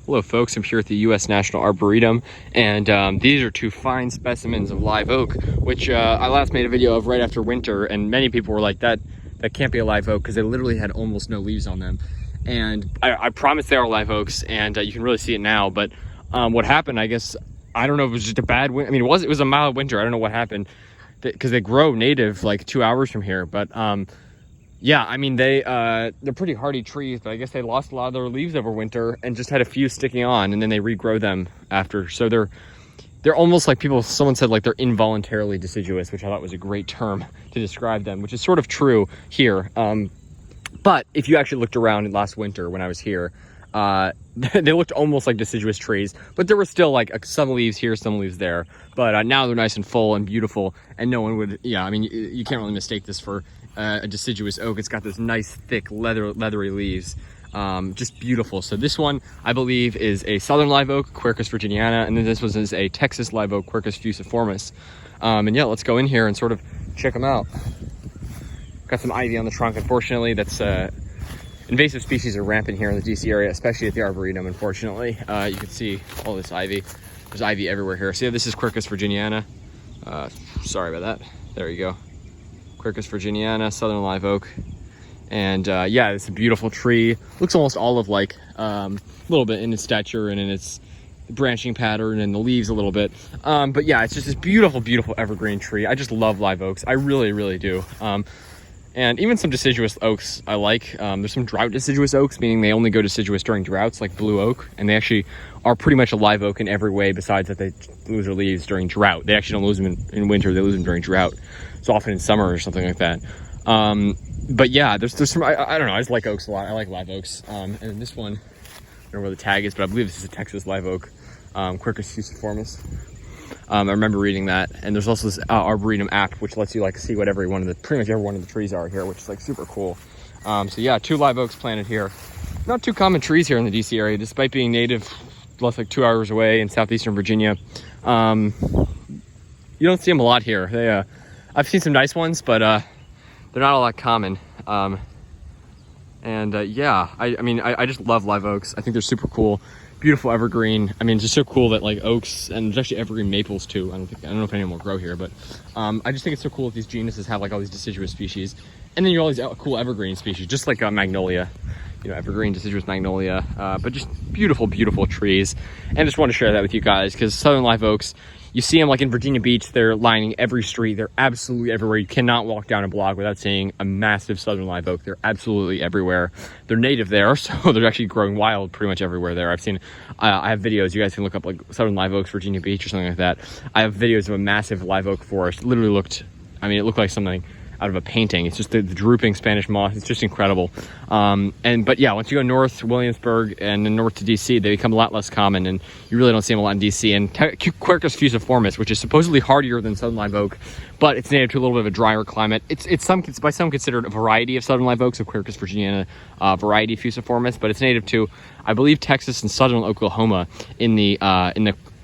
Hello folks, I'm here at the U.S. National Arboretum, and these are two fine specimens of live oak, which I last made a video of right after winter, and many people were like, that can't be a live oak because they literally had almost no leaves on them. And I promise they are live oaks, and you can really see it now, but what happened, I guess, I don't know if it was just a bad winter. I mean, it was a mild winter. I don't know what happened, because they grow native like 2 hours from here, but yeah, I mean, they're pretty hardy trees, but I guess they lost a lot of their leaves over winter and just had a few sticking on, and then they regrow them after. So they're almost like someone said like they're involuntarily deciduous, which I thought was a great term to describe them, which is sort of true here. But if you actually looked around last winter when I was here, they looked almost like deciduous trees, but there were still like some leaves here, some leaves there. But now they're nice and full and beautiful, and no one would, yeah, I mean, you can't really mistake this for a deciduous oak. It's got this nice thick leathery leaves, just beautiful. So this one I believe is a southern live oak, Quercus virginiana, and then this one is a Texas live oak, Quercus fusiformis. And yeah, let's go in here and sort of check them out. Got some ivy on the trunk. Unfortunately, that's invasive species are rampant here in the DC area, especially at the Arboretum. Unfortunately, you can see all this ivy. There's ivy everywhere here. So yeah, this is Quercus virginiana. Sorry about that. There you go. Quercus virginiana, southern live oak. And yeah, it's a beautiful tree. Looks almost olive-like, a little bit in its stature and in its branching pattern and the leaves a little bit. But yeah, it's just this beautiful, beautiful evergreen tree. I just love live oaks. I really, really do. And even some deciduous oaks I like. There's some drought deciduous oaks, meaning they only go deciduous during droughts, like blue oak. And they actually are pretty much a live oak in every way besides that they lose their leaves during drought. They actually don't lose them in winter, they lose them during drought. So often in summer or something like that. But yeah, there's some, I don't know, I just like oaks a lot. I like live oaks. And this one, I don't know where the tag is, but I believe this is a Texas live oak, Quercus fusiformis. I remember reading that. And there's also this Arboretum app, which lets you like see what pretty much every one of the trees are here, which is like super cool. So yeah, two live oaks planted here. Not too common trees here in the DC area, despite being native, less like 2 hours away in southeastern Virginia. You don't see them a lot here. I've seen some nice ones, but they're not all that common. Yeah, I mean, I just love live oaks. I think they're super cool. Beautiful evergreen. I mean, it's just so cool that like oaks, and there's actually evergreen maples too. I don't know if anyone will grow here, but I just think it's so cool that these genuses have like all these deciduous species, and then you have all these cool evergreen species, just like magnolia, you know, evergreen deciduous magnolia. But just beautiful, beautiful trees, and I just want to share that with you guys because southern live oaks, you see them like in Virginia Beach, they're lining every street. They're absolutely everywhere. You cannot walk down a block without seeing a massive southern live oak. They're absolutely everywhere. They're native there, so they're actually growing wild pretty much everywhere there. I've seen, I have videos, you guys can look up like southern live oaks, Virginia Beach or something like that. I have videos of a massive live oak forest. It literally looked, I mean, it looked like something out of a painting. It's just the drooping Spanish moss. It's just incredible. But yeah, once you go north to Williamsburg and then north to DC, they become a lot less common, and you really don't see them a lot in DC. And Quercus fusiformis, which is supposedly hardier than southern live oak, but it's native to a little bit of a drier climate. It's by some considered a variety of southern live oaks, of Quercus virginiana, variety fusiformis, but it's native to, I believe, Texas and southern Oklahoma in the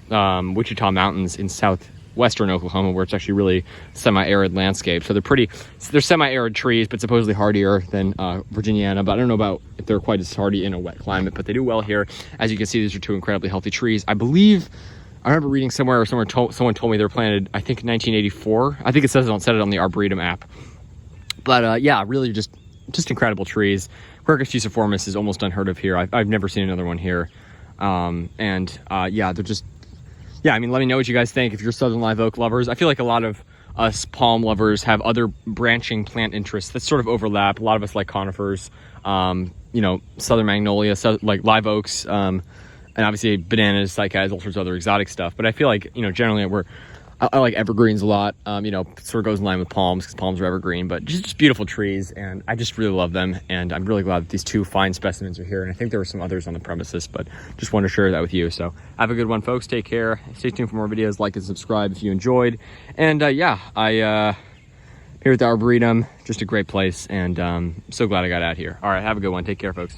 Wichita Mountains in southwestern Oklahoma, where it's actually really semi-arid landscape. So they're semi-arid trees, but supposedly hardier than virginiana. But I don't know about if they're quite as hardy in a wet climate, but they do well here. As you can see, these are two incredibly healthy trees. I remember reading somewhere, or someone told me they were planted, I think 1984. I think it said it on the Arboretum app. But yeah, really just incredible trees. Quercus fusiformis is almost unheard of here. I've never seen another one here. Yeah, they're just, yeah, I mean, let me know what you guys think if you're southern live oak lovers. I feel like a lot of us palm lovers have other branching plant interests that sort of overlap. A lot of us like conifers, you know, southern magnolia, like live oaks, and obviously bananas, cycads, all sorts of other exotic stuff. But I feel like, you know, generally I like evergreens a lot. You know, sort of goes in line with palms because palms are evergreen, but just beautiful trees, and I just really love them. And I'm really glad that these two fine specimens are here. And I think there were some others on the premises, but just wanted to share that with you. So have a good one, folks. Take care. Stay tuned for more videos. Like and subscribe if you enjoyed. And yeah, here at the Arboretum, just a great place, and so glad I got out here. All right, have a good one. Take care, folks.